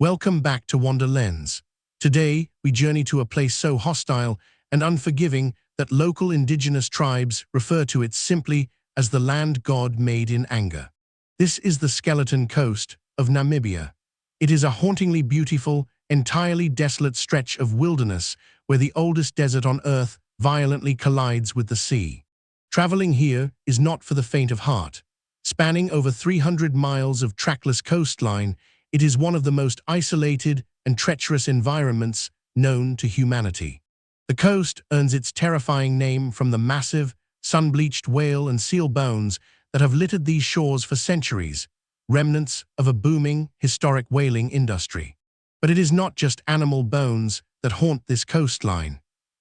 Welcome back to Wanderlens. Today, we journey to a place so hostile and unforgiving that local indigenous tribes refer to it simply as the land God made in anger. This is the Skeleton Coast of Namibia. It is a hauntingly beautiful, entirely desolate stretch of wilderness where the oldest desert on Earth violently collides with the sea. Traveling here is not for the faint of heart. Spanning over 300 miles of trackless coastline, it is one of the most isolated and treacherous environments known to humanity. The coast earns its terrifying name from the massive, sun-bleached whale and seal bones that have littered these shores for centuries, remnants of a booming, historic whaling industry. But it is not just animal bones that haunt this coastline.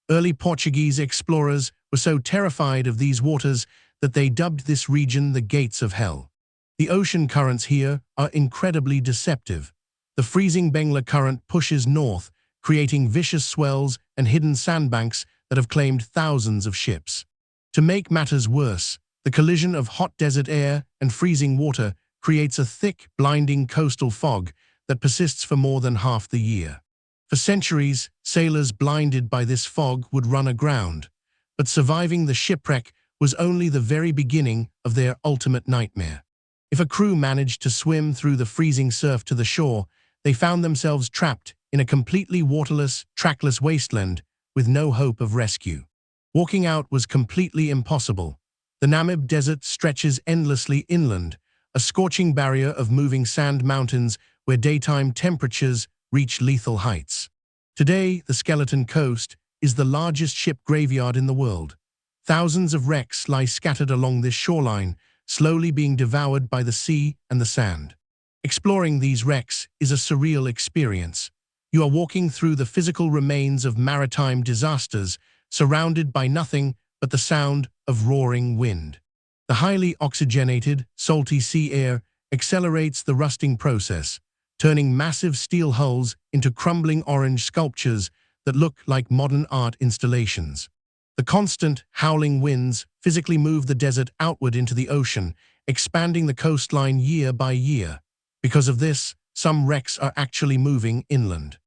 Early Portuguese explorers were so terrified of these waters that they dubbed this region the Gates of Hell. The ocean currents here are incredibly deceptive. The freezing Bengla Current pushes north, creating vicious swells and hidden sandbanks that have claimed thousands of ships. To make matters worse, the collision of hot desert air and freezing water creates a thick, blinding coastal fog that persists for more than half the year. For centuries, sailors blinded by this fog would run aground, but surviving the shipwreck was only the very beginning of their ultimate nightmare. If a crew managed to swim through the freezing surf to the shore, they found themselves trapped in a completely waterless, trackless wasteland with no hope of rescue. Walking out was completely impossible. The Namib Desert stretches endlessly inland, a scorching barrier of moving sand mountains where daytime temperatures reach lethal heights. Today, the Skeleton Coast is the largest ship graveyard in the world. Thousands of wrecks lie scattered along this shoreline, slowly being devoured by the sea and the sand. Exploring these wrecks is a surreal experience. You are walking through the physical remains of maritime disasters, surrounded by nothing but the sound of roaring wind. The highly oxygenated, salty sea air accelerates the rusting process, turning massive steel hulls into crumbling orange sculptures that look like modern art installations. The constant, howling winds physically move the desert outward into the ocean, expanding the coastline year by year. Because of this, some wrecks are actually moving inland.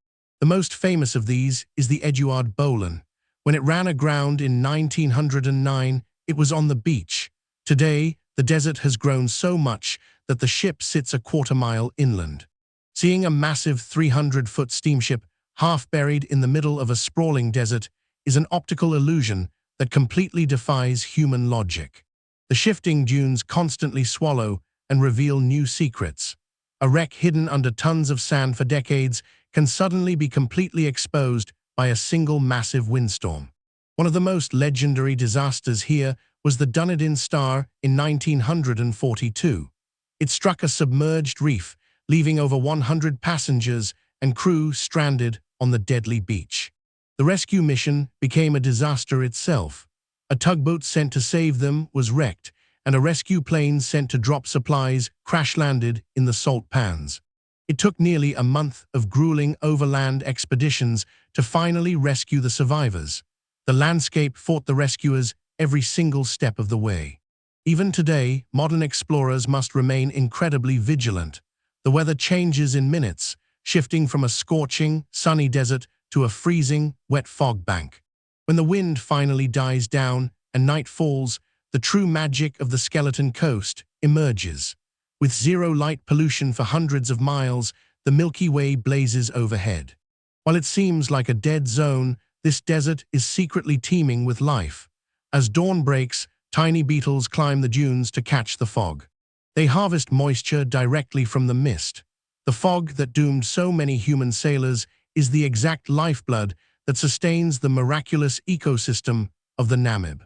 The most famous of these is the Eduard Bolen. When it ran aground in 1909, it was on the beach. Today, the desert has grown so much that the ship sits a quarter-mile inland. Seeing a massive 300-foot steamship half buried in the middle of a sprawling desert is an optical illusion that completely defies human logic. The shifting dunes constantly swallow and reveal new secrets. A wreck hidden under tons of sand for decades can suddenly be completely exposed by a single massive windstorm. One of the most legendary disasters here was the Dunedin Star in 1942. It struck a submerged reef, leaving over 100 passengers and crew stranded on the deadly beach. The rescue mission became a disaster itself. A tugboat sent to save them was wrecked, and a rescue plane sent to drop supplies crash-landed in the salt pans. It took nearly a month of grueling overland expeditions to finally rescue the survivors. The landscape fought the rescuers every single step of the way. Even today, modern explorers must remain incredibly vigilant. The weather changes in minutes, shifting from a scorching, sunny desert to a freezing, wet fog bank. When the wind finally dies down and night falls, the true magic of the Skeleton Coast emerges. With zero light pollution for hundreds of miles, the Milky Way blazes overhead. While it seems like a dead zone, this desert is secretly teeming with life. As dawn breaks, tiny beetles climb the dunes to catch the fog. They harvest moisture directly from the mist. The fog that doomed so many human sailors is the exact lifeblood that sustains the miraculous ecosystem of the Namib.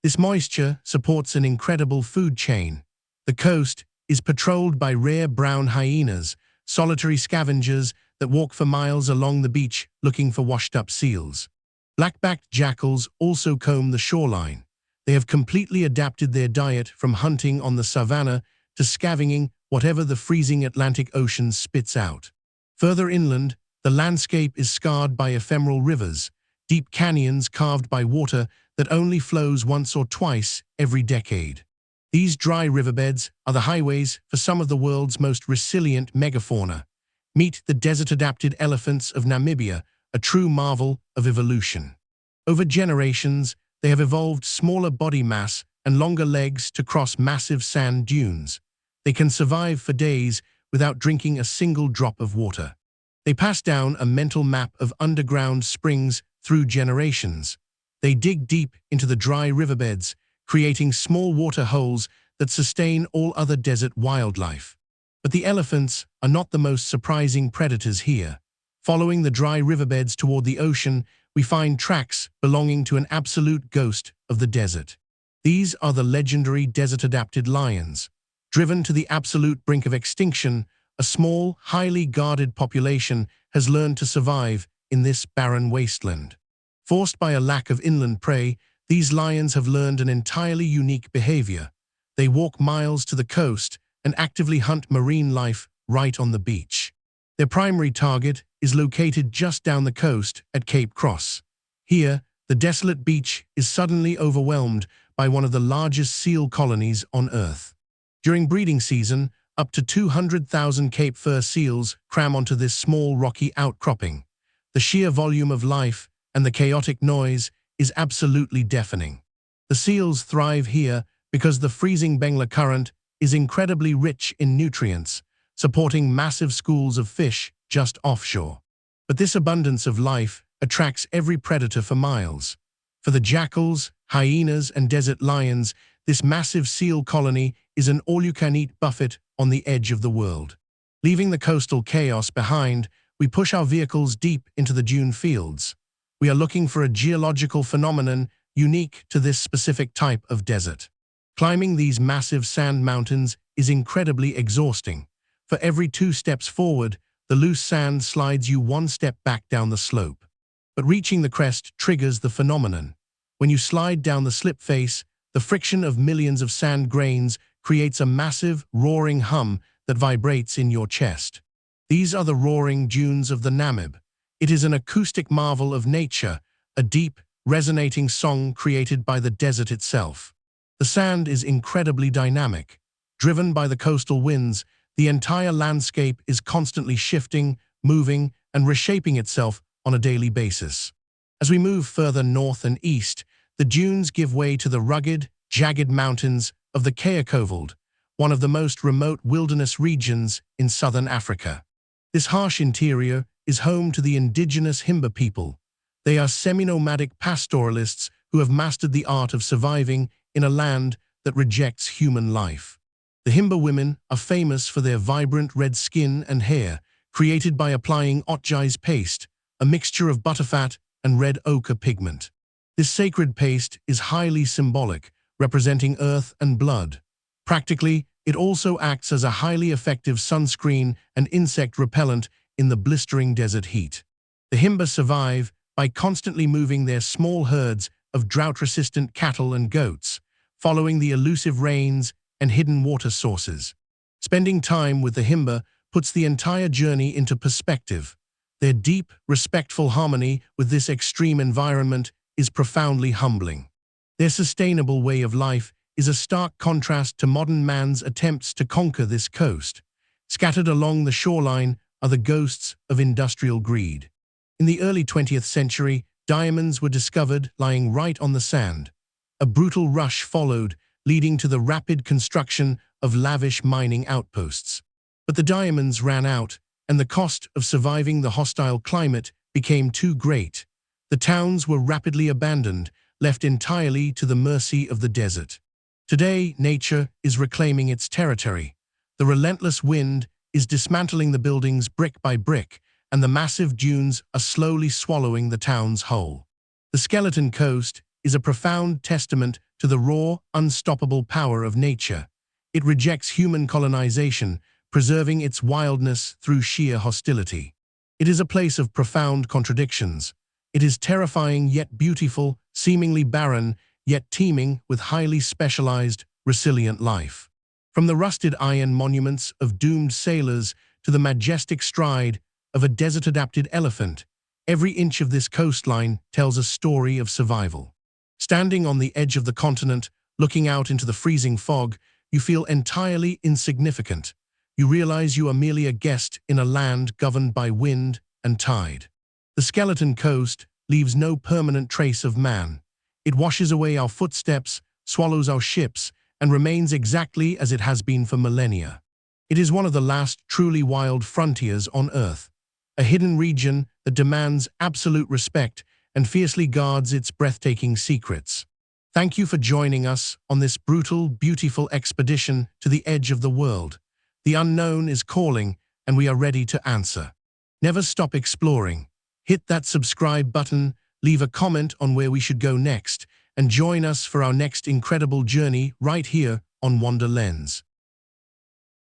This moisture supports an incredible food chain. The coast is patrolled by rare brown hyenas, solitary scavengers that walk for miles along the beach looking for washed-up seals. Black-backed jackals also comb the shoreline. They have completely adapted their diet from hunting on the savanna to scavenging whatever the freezing Atlantic Ocean spits out. Further inland, the landscape is scarred by ephemeral rivers, deep canyons carved by water that only flows once or twice every decade. These dry riverbeds are the highways for some of the world's most resilient megafauna. Meet the desert-adapted elephants of Namibia, a true marvel of evolution. Over generations, they have evolved smaller body mass and longer legs to cross massive sand dunes. They can survive for days without drinking a single drop of water. They pass down a mental map of underground springs through generations. They dig deep into the dry riverbeds, creating small water holes that sustain all other desert wildlife. But the elephants are not the most surprising predators here. Following the dry riverbeds toward the ocean, we find tracks belonging to an absolute ghost of the desert. These are the legendary desert-adapted lions. Driven to the absolute brink of extinction, a small, highly guarded population has learned to survive in this barren wasteland. Forced by a lack of inland prey, these lions have learned an entirely unique behavior. They walk miles to the coast and actively hunt marine life right on the beach. Their primary target is located just down the coast at Cape Cross. Here, the desolate beach is suddenly overwhelmed by one of the largest seal colonies on Earth. During breeding season, up to 200,000 Cape fur seals cram onto this small rocky outcropping. The sheer volume of life and the chaotic noise is absolutely deafening. The seals thrive here because the freezing Bengla Current is incredibly rich in nutrients, supporting massive schools of fish just offshore. But this abundance of life attracts every predator for miles. For the jackals, hyenas, and desert lions, this massive seal colony is an all-you-can-eat buffet on the edge of the world. Leaving the coastal chaos behind, we push our vehicles deep into the dune fields. We are looking for a geological phenomenon unique to this specific type of desert. Climbing these massive sand mountains is incredibly exhausting. For every 2 steps forward, the loose sand slides you 1 step back down the slope. But reaching the crest triggers the phenomenon. When you slide down the slip face, the friction of millions of sand grains creates a massive, roaring hum that vibrates in your chest. These are the roaring dunes of the Namib. It is an acoustic marvel of nature, a deep, resonating song created by the desert itself. The sand is incredibly dynamic. Driven by the coastal winds, the entire landscape is constantly shifting, moving, and reshaping itself on a daily basis. As we move further north and east, the dunes give way to the rugged, jagged mountains of the Kayakoveld, one of the most remote wilderness regions in southern Africa. This harsh interior is home to the indigenous Himba people. They are semi-nomadic pastoralists who have mastered the art of surviving in a land that rejects human life. The Himba women are famous for their vibrant red skin and hair, created by applying otjais paste, a mixture of butterfat and red ochre pigment. This sacred paste is highly symbolic, representing earth and blood. Practically, it also acts as a highly effective sunscreen and insect repellent in the blistering desert heat. The Himba survive by constantly moving their small herds of drought-resistant cattle and goats, following the elusive rains and hidden water sources. Spending time with the Himba puts the entire journey into perspective. Their deep, respectful harmony with this extreme environment is profoundly humbling. Their sustainable way of life is a stark contrast to modern man's attempts to conquer this coast. Scattered along the shoreline are the ghosts of industrial greed. In the early 20th century, diamonds were discovered lying right on the sand. A brutal rush followed, leading to the rapid construction of lavish mining outposts. But the diamonds ran out, and the cost of surviving the hostile climate became too great. The towns were rapidly abandoned, left entirely to the mercy of the desert. Today, nature is reclaiming its territory. The relentless wind is dismantling the buildings brick by brick, and the massive dunes are slowly swallowing the town's whole. The Skeleton Coast is a profound testament to the raw, unstoppable power of nature. It rejects human colonization, preserving its wildness through sheer hostility. It is a place of profound contradictions. It is terrifying yet beautiful, seemingly barren, yet teeming with highly specialized, resilient life. From the rusted iron monuments of doomed sailors to the majestic stride of a desert-adapted elephant, every inch of this coastline tells a story of survival. Standing on the edge of the continent, looking out into the freezing fog, you feel entirely insignificant. you realize you are merely a guest in a land governed by wind and tide. The skeleton coast leaves no permanent trace of man. It washes away our footsteps, swallows our ships, and remains exactly as it has been for millennia. It is one of the last truly wild frontiers on Earth, a hidden region that demands absolute respect and fiercely guards its breathtaking secrets. Thank you for joining us on this brutal, beautiful expedition to the edge of the world. The unknown is calling, and we are ready to answer. Never stop exploring. Hit that subscribe button, leave a comment on where we should go next, and join us for our next incredible journey right here on Wanderlens.